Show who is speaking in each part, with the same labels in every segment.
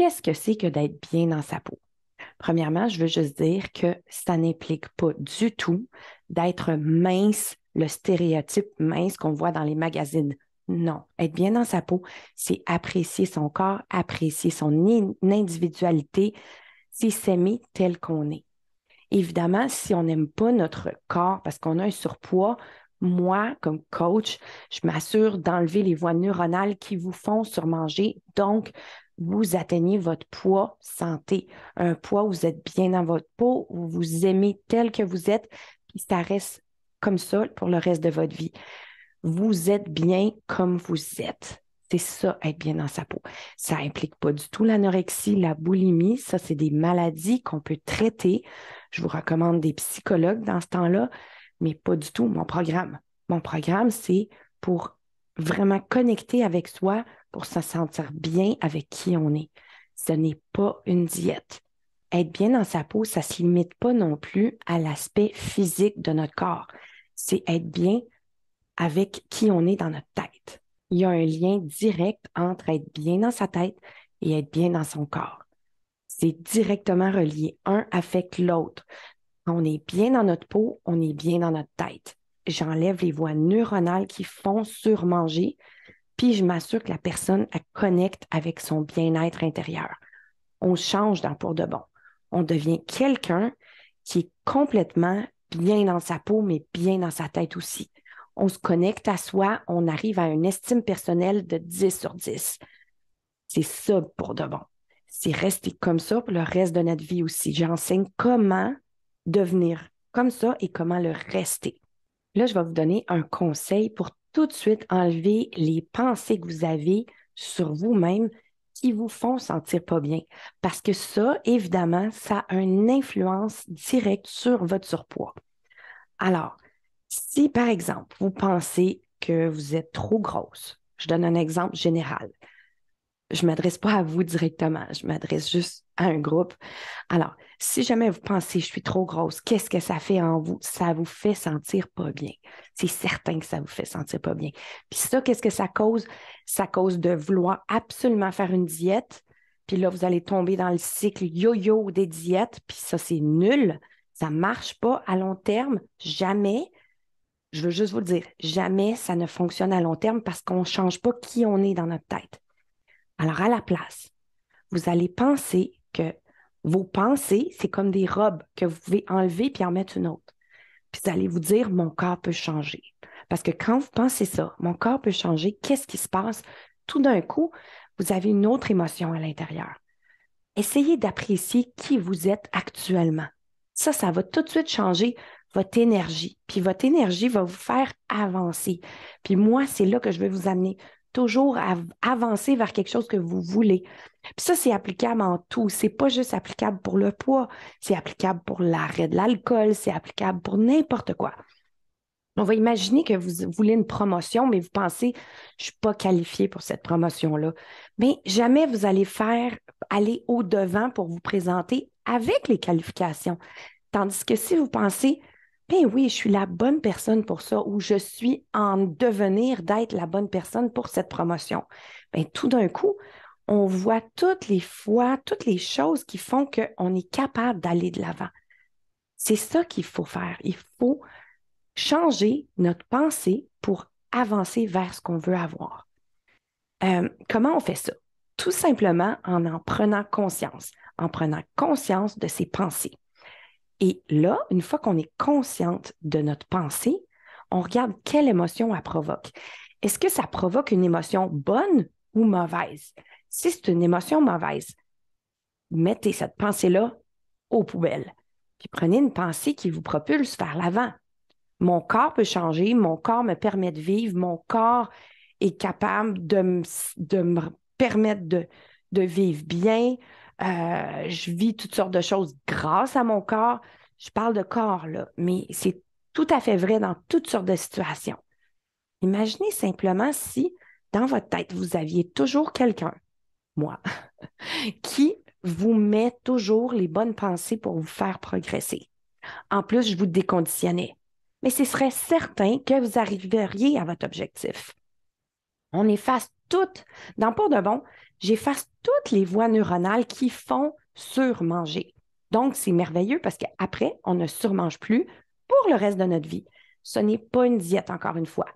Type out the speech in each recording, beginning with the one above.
Speaker 1: Qu'est-ce que c'est que d'être bien dans sa peau? Premièrement, je veux juste dire que ça n'implique pas du tout d'être mince, le stéréotype mince qu'on voit dans les magazines. Non, être bien dans sa peau, c'est apprécier son corps, apprécier son individualité, c'est s'aimer tel qu'on est. Évidemment, si on n'aime pas notre corps parce qu'on a un surpoids, moi, comme coach, je m'assure d'enlever les voies neuronales qui vous font surmanger. Donc, vous atteignez votre poids santé, un poids où vous êtes bien dans votre peau, où vous aimez tel que vous êtes, puis ça reste comme ça pour le reste de votre vie. Vous êtes bien comme vous êtes. C'est ça, être bien dans sa peau. Ça implique pas du tout l'anorexie, la boulimie. Ça, c'est des maladies qu'on peut traiter. Je vous recommande des psychologues dans ce temps-là, mais pas du tout mon programme. Mon programme, c'est pour vraiment connecter avec soi, pour se sentir bien avec qui on est. Ce n'est pas une diète. Être bien dans sa peau, ça ne se limite pas non plus à l'aspect physique de notre corps. C'est être bien avec qui on est dans notre tête. Il y a un lien direct entre être bien dans sa tête et être bien dans son corps. C'est directement relié. Un affecte l'autre. Quand on est bien dans notre peau, on est bien dans notre tête. J'enlève les voies neuronales qui font surmanger, puis je m'assure que la personne elle connecte avec son bien-être intérieur. On change dans pour de bon. On devient quelqu'un qui est complètement bien dans sa peau, mais bien dans sa tête aussi. On se connecte à soi, on arrive à une estime personnelle de 10 sur 10. C'est ça pour de bon. C'est rester comme ça pour le reste de notre vie aussi. J'enseigne comment devenir comme ça et comment le rester. Là, je vais vous donner un conseil pour tout de suite enlever les pensées que vous avez sur vous-même qui vous font sentir pas bien. Parce que ça, évidemment, ça a une influence directe sur votre surpoids. Alors, si par exemple, vous pensez que vous êtes trop grosse, je donne un exemple général. Je ne m'adresse pas à vous directement, je m'adresse juste à un groupe. Alors, si jamais vous pensez je suis trop grosse, qu'est-ce que ça fait en vous? Ça vous fait sentir pas bien. C'est certain que ça vous fait sentir pas bien. Puis ça, qu'est-ce que ça cause? Ça cause de vouloir absolument faire une diète. Puis là, vous allez tomber dans le cycle yo-yo des diètes. Puis ça, c'est nul. Ça ne marche pas à long terme. Jamais. Je veux juste vous le dire, jamais ça ne fonctionne à long terme parce qu'on ne change pas qui on est dans notre tête. Alors, à la place, vous allez penser que vos pensées, c'est comme des robes que vous pouvez enlever puis en mettre une autre. Puis vous allez vous dire, mon corps peut changer. Parce que quand vous pensez ça, mon corps peut changer, qu'est-ce qui se passe? Tout d'un coup, vous avez une autre émotion à l'intérieur. Essayez d'apprécier qui vous êtes actuellement. Ça va tout de suite changer votre énergie. Puis votre énergie va vous faire avancer. Puis moi, c'est là que je vais vous amener toujours à avancer vers quelque chose que vous voulez. Puis ça, c'est applicable en tout. C'est pas juste applicable pour le poids, c'est applicable pour l'arrêt de l'alcool, c'est applicable pour n'importe quoi. On va imaginer que vous voulez une promotion, mais vous pensez, je ne suis pas qualifiée pour cette promotion-là. Mais jamais vous allez faire aller au-devant pour vous présenter avec les qualifications. Tandis que si vous pensez, ben oui, je suis la bonne personne pour ça, ou je suis en devenir d'être la bonne personne pour cette promotion, ben tout d'un coup, on voit toutes les fois, toutes les choses qui font qu'on est capable d'aller de l'avant. C'est ça qu'il faut faire. Il faut changer notre pensée pour avancer vers ce qu'on veut avoir. Comment on fait ça? Tout simplement en prenant conscience de ses pensées. Et là, une fois qu'on est consciente de notre pensée, on regarde quelle émotion elle provoque. Est-ce que ça provoque une émotion bonne ou mauvaise? Si c'est une émotion mauvaise, mettez cette pensée-là aux poubelles. Puis prenez une pensée qui vous propulse vers l'avant. Mon corps peut changer, mon corps me permet de vivre, mon corps est capable de me permettre de vivre bien. Je vis toutes sortes de choses grâce à mon corps. Je parle de corps, là, mais c'est tout à fait vrai dans toutes sortes de situations. Imaginez simplement si, dans votre tête, vous aviez toujours quelqu'un, moi, qui vous met toujours les bonnes pensées pour vous faire progresser. En plus, je vous déconditionnais. Mais ce serait certain que vous arriveriez à votre objectif. On efface tout. Dans Pour de bon, j'efface toutes les voies neuronales qui font surmanger. Donc, c'est merveilleux parce qu'après, on ne surmange plus pour le reste de notre vie. Ce n'est pas une diète, encore une fois.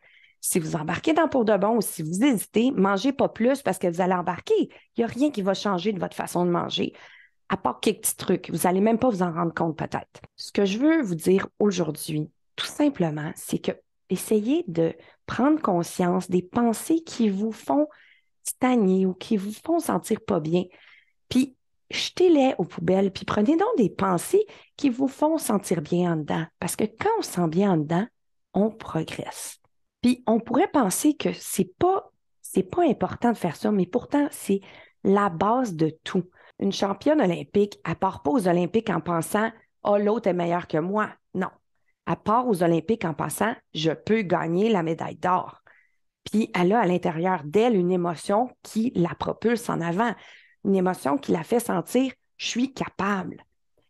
Speaker 1: Si vous embarquez dans pour de bon ou si vous hésitez, mangez pas plus parce que vous allez embarquer. Il n'y a rien qui va changer de votre façon de manger, à part quelques petits trucs. Vous n'allez même pas vous en rendre compte peut-être. Ce que je veux vous dire aujourd'hui, tout simplement, c'est que essayez de prendre conscience des pensées qui vous font stagner ou qui vous font sentir pas bien. Puis jetez-les aux poubelles, puis prenez donc des pensées qui vous font sentir bien en dedans. Parce que quand on se sent bien en dedans, on progresse. Puis on pourrait penser que c'est pas important de faire ça, mais pourtant, c'est la base de tout. Une championne olympique, elle part pas aux Olympiques en pensant oh, l'autre est meilleur que moi. Non. Elle part aux Olympiques en pensant je peux gagner la médaille d'or. Puis elle a à l'intérieur d'elle une émotion qui la propulse en avant, une émotion qui la fait sentir je suis capable.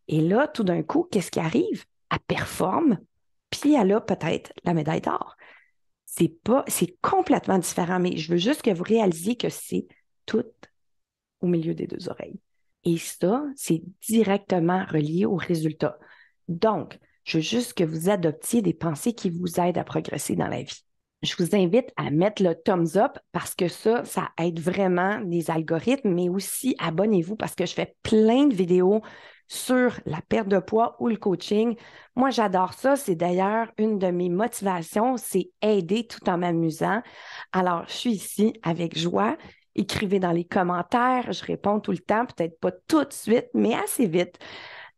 Speaker 1: Et là, tout d'un coup, qu'est-ce qui arrive? Elle performe, puis elle a peut-être la médaille d'or. C'est complètement différent, mais je veux juste que vous réalisiez que c'est tout au milieu des deux oreilles. Et ça, c'est directement relié au résultat. Donc, je veux juste que vous adoptiez des pensées qui vous aident à progresser dans la vie. Je vous invite à mettre le thumbs up parce que ça aide vraiment les algorithmes, mais aussi abonnez-vous parce que je fais plein de vidéos sur la perte de poids ou le coaching. Moi, j'adore ça. C'est d'ailleurs une de mes motivations, c'est aider tout en m'amusant. Alors, je suis ici avec joie. Écrivez dans les commentaires, je réponds tout le temps, peut-être pas tout de suite, mais assez vite.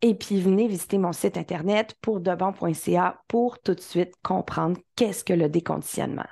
Speaker 1: Et puis, venez visiter mon site internet pourdebon.ca pour tout de suite comprendre qu'est-ce que le déconditionnement.